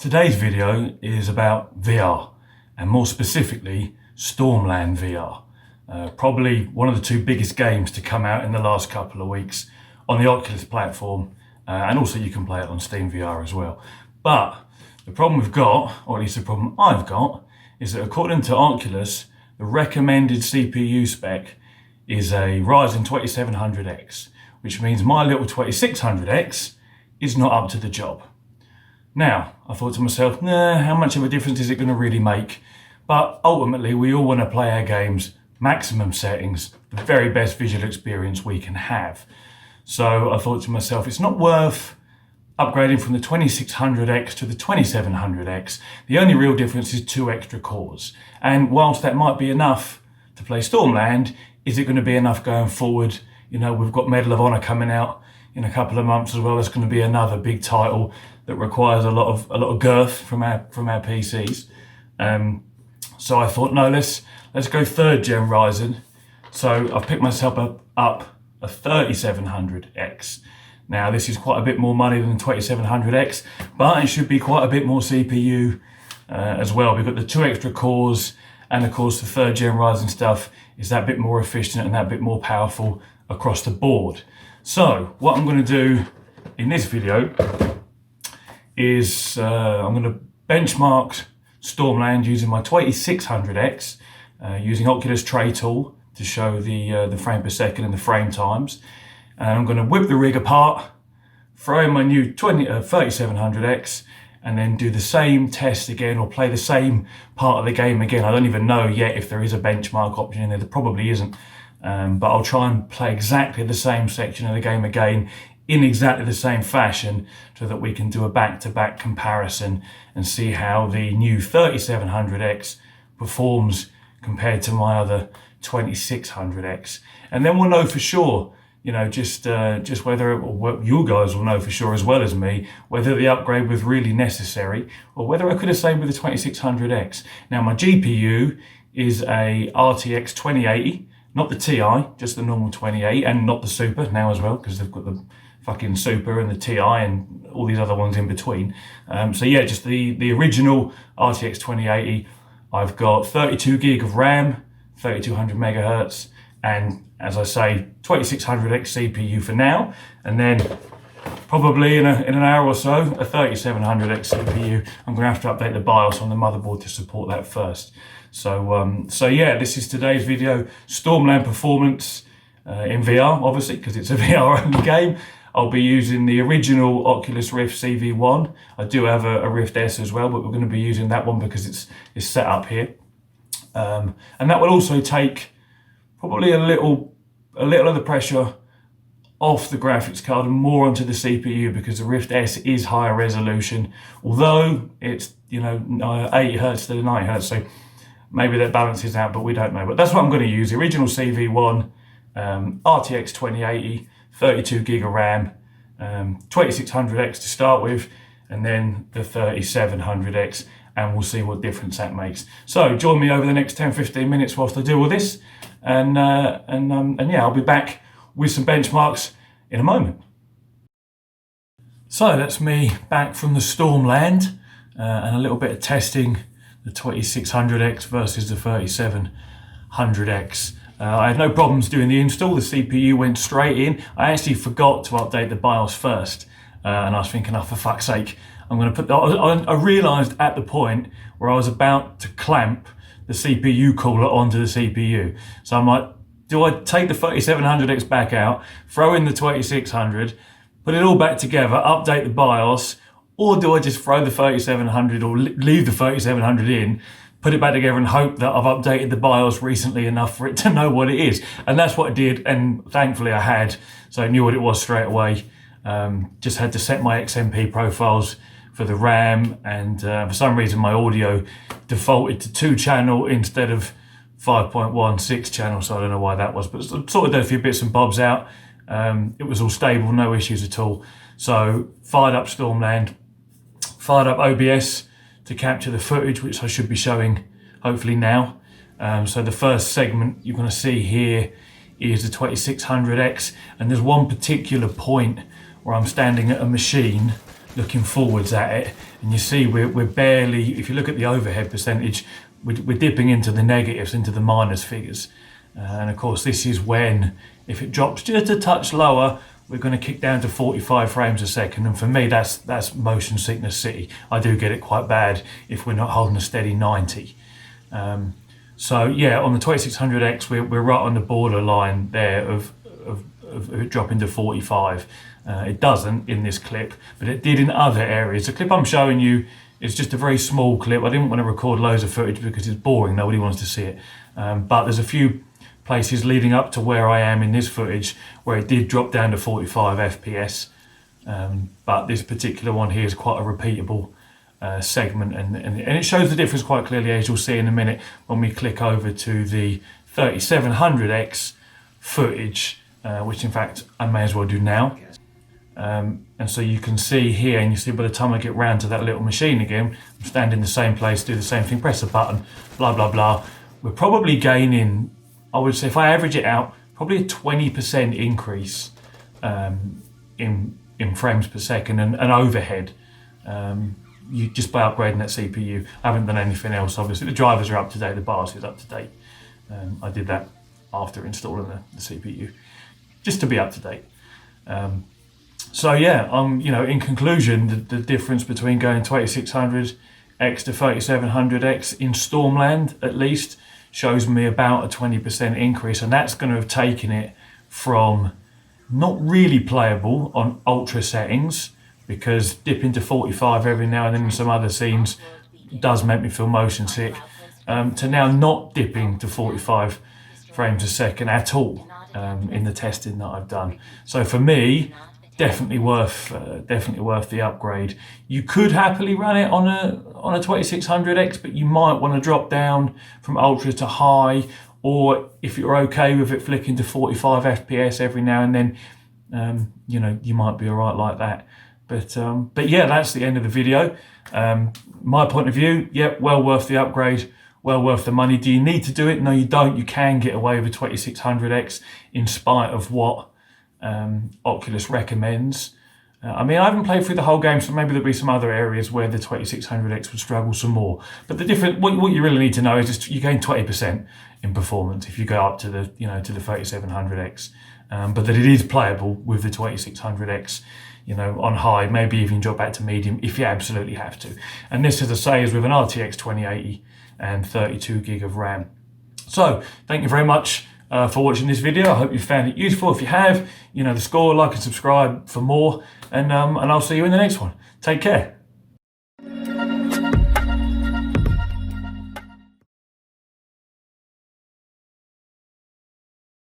Today's video is about VR, and more specifically Stormland VR. Probably one of the two biggest games to come out in the last couple of weeks on the Oculus platform, and also you can play it on Steam VR as well. But the problem we've got, or at least the problem I've got, is that according to Oculus, the recommended CPU spec is a Ryzen 2700X, which means my little 2600X is not up to the job. Now, I thought to myself, how much of a difference is it going to really make? But ultimately, we all want to play our games maximum settings, the very best visual experience we can have. So I thought to myself, it's not worth upgrading from the 2600X to the 2700X. The only real difference is 2 extra cores. And whilst that might be enough to play Stormland, is it going to be enough going forward? You know, we've got Medal of Honor coming out in a couple of months as well. That's going to be another big title that requires a lot of girth from our PCs. So I thought, no, let's go 3rd gen Ryzen. So I've picked myself up a 3700X. Now this is quite a bit more money than the 2700X, but it should be quite a bit more CPU as well. We've got the 2 extra cores, and of course the 3rd gen Ryzen stuff is that bit more efficient and that bit more powerful across the board. So what I'm going to do in this video is I'm going to benchmark Stormland using my 2600X, using Oculus Tray Tool to show the frame per second and the frame times. And I'm going to whip the rig apart, throw in my new 3700X, and then do the same test again, or play the same part of the game again. I don't even know yet if there is a benchmark option in there. There probably isn't. But I'll try and play exactly the same section of the game again in exactly the same fashion, so that we can do a back-to-back comparison and see how the new 3700X performs compared to my other 2600X. And then we'll know for sure, you know, just whether, or you guys will know for sure as well as me, whether the upgrade was really necessary or whether I could have stayed with the 2600X. Now my GPU is a RTX 2080, not the Ti, just the normal 2080, and not the Super now as well, because they've got the fucking Super and the Ti and all these other ones in between. So yeah, just the original RTX 2080. I've got 32 gig of RAM, 3200 megahertz, and as I say, 2600X CPU for now, and then probably in an hour or so, a 3700X CPU. I'm going to have to update the BIOS on the motherboard to support that first. So yeah, this is today's video, Stormland performance in VR, obviously, because it's a VR only game. I'll be using the original Oculus Rift CV1. I do have a Rift S as well, but we're going to be using that one because it's set up here. And that will also take probably a little of the pressure off the graphics card and more onto the CPU, because the Rift S is higher resolution, although it's, you know, 80 hertz to 90 hertz, so maybe that balances out, but we don't know. But that's what I'm going to use, the original CV1, RTX 2080, 32 gig of RAM, 2600X to start with, and then the 3700X, and we'll see what difference that makes. So join me over the next 10-15 minutes whilst I do all this, and yeah, I'll be back with some benchmarks in a moment. So that's me back from the Stormland, and a little bit of testing the 2600X versus the 3700X. I had no problems doing the install. The CPU went straight in. I actually forgot to update the BIOS first, and I was thinking, oh, for fuck's sake, I'm going to put. I realised at the point where I was about to clamp the CPU cooler onto the CPU. So I'm like, do I take the 3700X back out, throw in the 2600, put it all back together, update the BIOS, or do I just throw the 3700 or leave the 3700 in, put it back together and hope that I've updated the BIOS recently enough for it to know what it is? And that's what I did, and thankfully I had, so I knew what it was straight away. Just had to set my XMP profiles for the RAM, and for some reason my audio defaulted to 2-channel instead of 5.16 channel, so I don't know why that was, but sort of did a few bits and bobs out. It was all stable, no issues at all. So fired up Stormland, fired up OBS to capture the footage, which I should be showing hopefully now. So the first segment you're going to see here is the 2600X, and there's one particular point where I'm standing at a machine looking forwards at it, And you see we're barely, if you look at the overhead percentage, we're dipping into the negatives, into the minus figures. And of course, this is when, if it drops just a touch lower, we're going to kick down to 45 frames a second. And for me, that's motion sickness city. I do get it quite bad if we're not holding a steady 90. So yeah, on the 2600X, we're right on the borderline there of dropping to 45. It doesn't in this clip, but it did in other areas. The clip I'm showing you is just a very small clip. I didn't want to record loads of footage because it's boring. Nobody wants to see it. But there's a few places leading up to where I am in this footage where it did drop down to 45 FPS. But this particular one here is quite a repeatable segment, and it shows the difference quite clearly, as you'll see in a minute when we click over to the 3700X footage, which in fact I may as well do now. And so you can see here, and you see by the time I get round to that little machine again, I'm standing in the same place, do the same thing, press a button, blah, blah, blah. We're probably gaining, I would say, if I average it out, probably a 20% increase in frames per second and overhead. You just by upgrading that CPU. I haven't done anything else, obviously. The drivers are up to date, the BIOS is up to date. I did that after installing the CPU, just to be up to date. So yeah, in conclusion, the difference between going 2600X to 3700X in Stormland, at least, shows me about a 20% increase, and that's going to have taken it from not really playable on ultra settings, because dipping to 45 every now and then in some other scenes does make me feel motion sick, to now not dipping to 45 frames a second at all in the testing that I've done. So for me, definitely worth the upgrade. You could happily run it on a 2600X, but you might want to drop down from ultra to high, or if you're okay with it flicking to 45 FPS every now and then, you might be all right like that. But yeah, that's the end of the video. My point of view, yeah, well worth the upgrade, well worth the money. Do you need to do it? No, you don't. You can get away with a 2600X in spite of what Oculus recommends. I mean, I haven't played through the whole game, so maybe there'll be some other areas where the 2600X would struggle some more. But what you really need to know is just you gain 20% in performance if you go up to the to the 3700X. But that it is playable with the 2600X, on high, maybe even drop back to medium if you absolutely have to. And this, as I say, is with an RTX 2080 and 32 gig of RAM. So thank you very much for watching this video. I hope you found it useful. If you have, the score, like and subscribe for more, and I'll see you in the next one. Take care.